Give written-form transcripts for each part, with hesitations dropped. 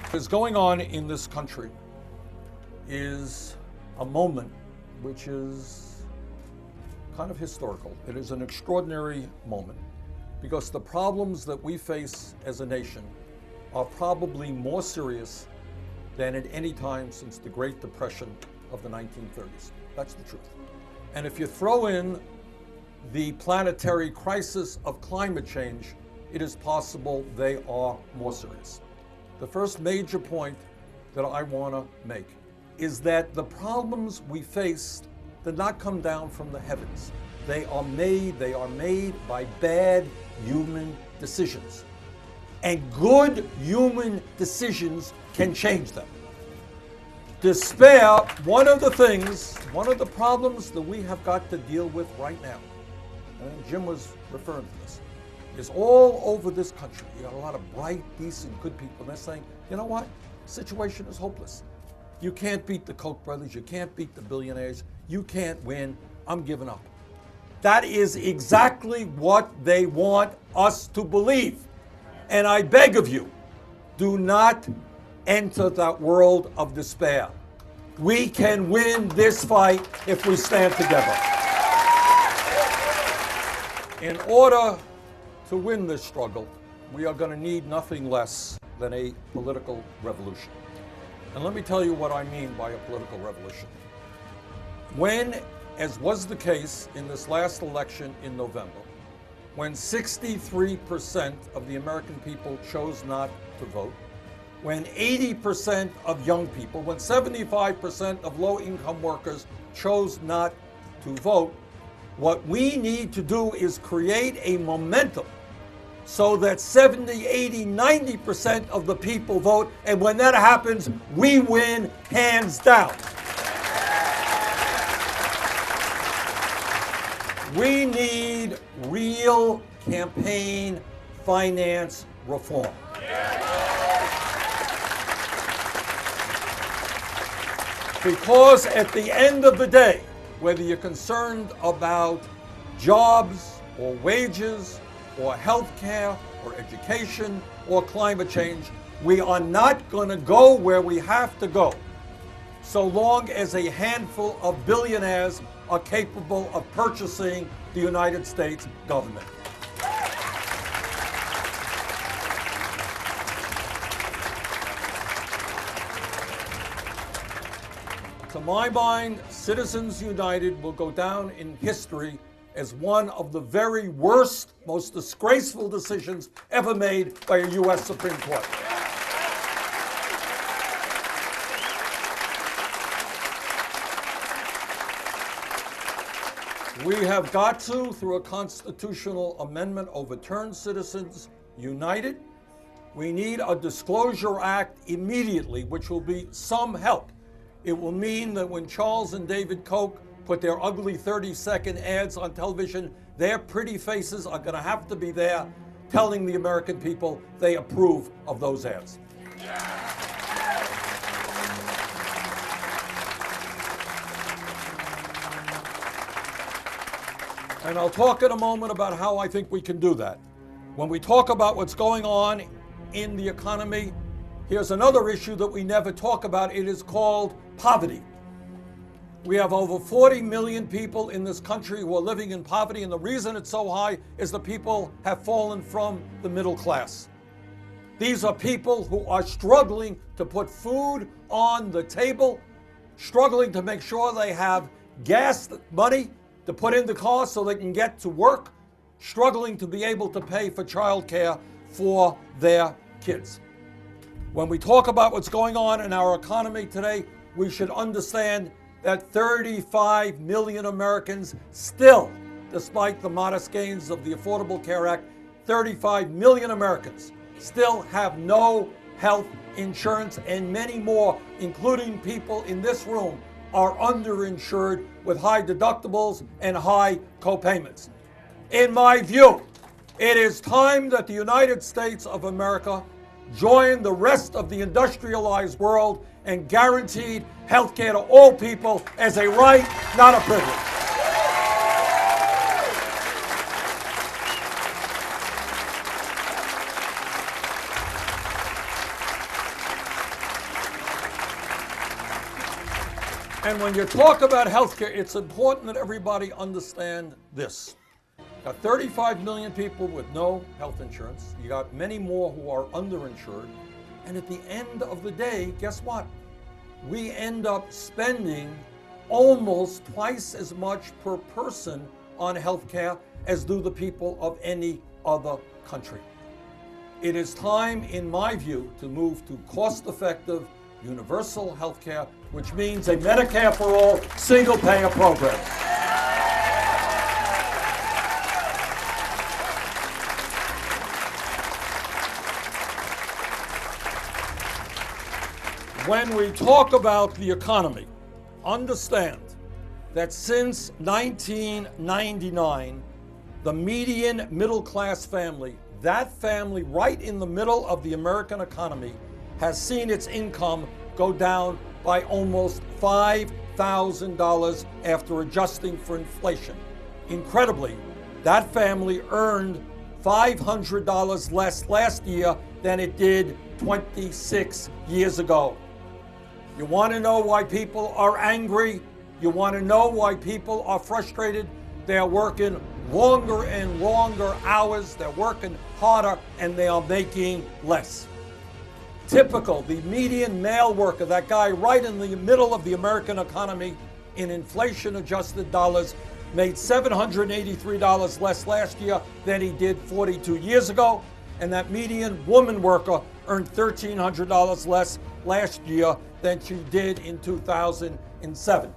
What is going on in this country is a moment which is kind of historical. It is an extraordinary moment because the problems that we face as a nation are probably more serious than at any time since the Great Depression of the 1930s. That's the truth. And if you throw in the planetary crisis of climate change, it is possible they are more serious. The first major point that I want to make is that the problems we face did not come down from the heavens. They are made by bad human decisions. And good human decisions can change them. Despair, one of the problems that we have got to deal with right now, and Jim was referring to this, is all over this country. You got a lot of bright, decent, good people, and they're saying, you know what? The situation is hopeless. You can't beat the Koch brothers, you can't beat the billionaires, you can't win, I'm giving up. That is exactly what they want us to believe. And I beg of you, do not enter that world of despair. We can win this fight if we stand together. In order to win this struggle, we are going to need nothing less than a political revolution. And let me tell you what I mean by a political revolution. When, as was the case in this last election in November, when 63% of the American people chose not to vote, when 80% of young people, when 75% of low-income workers chose not to vote, what we need to do is create a momentum so that 70, 80, 90% of the people vote, and when that happens, we win hands down. We need real campaign finance reform. Because at the end of the day, whether you're concerned about jobs or wages or health care or education or climate change, we are not going to go where we have to go so long as a handful of billionaires are capable of purchasing the United States government. To my mind, Citizens United will go down in history as one of the very worst, most disgraceful decisions ever made by a U.S. Supreme Court. We have got to, through a constitutional amendment, overturn Citizens United. We need a Disclosure Act immediately, which will be some help. It will mean that when Charles and David Koch put their ugly 30-second ads on television, their pretty faces are going to have to be there telling the American people they approve of those ads. And I'll talk in a moment about how I think we can do that. When we talk about what's going on in the economy, here's another issue that we never talk about. It is called poverty. We have over 40 million people in this country who are living in poverty, and the reason it's so high is the people have fallen from the middle class. These are people who are struggling to put food on the table, struggling to make sure they have gas money to put in the car so they can get to work, struggling to be able to pay for childcare for their kids. When we talk about what's going on in our economy today, we should understand that 35 million Americans still, despite the modest gains of the Affordable Care Act, 35 million Americans still have no health insurance, and many more, including people in this room, are underinsured with high deductibles and high co-payments. In my view, it is time that the United States of America join the rest of the industrialized world and guaranteed health care to all people as a right, not a privilege. And when you talk about healthcare, it's important that everybody understand this. You got 35 million people with no health insurance. You got many more who are underinsured. And at the end of the day, guess what? We end up spending almost twice as much per person on healthcare as do the people of any other country. It is time, in my view, to move to cost-effective, universal healthcare, which means a Medicare for all, single-payer program. When we talk about the economy, understand that since 1999, the median middle-class family, that family right in the middle of the American economy, has seen its income go down by almost $5,000 after adjusting for inflation. Incredibly, that family earned $500 less last year than it did 26 years ago. You want to know why people are angry? You want to know why people are frustrated? They're working longer and longer hours, they're working harder, and they are making less. Typical, the median male worker, that guy right in the middle of the American economy in inflation-adjusted dollars, made $783 less last year than he did 42 years ago, and that median woman worker earned $1,300 less last year than she did in 2007.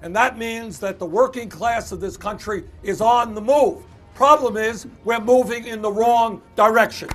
And that means that the working class of this country is on the move. Problem is, we're moving in the wrong direction.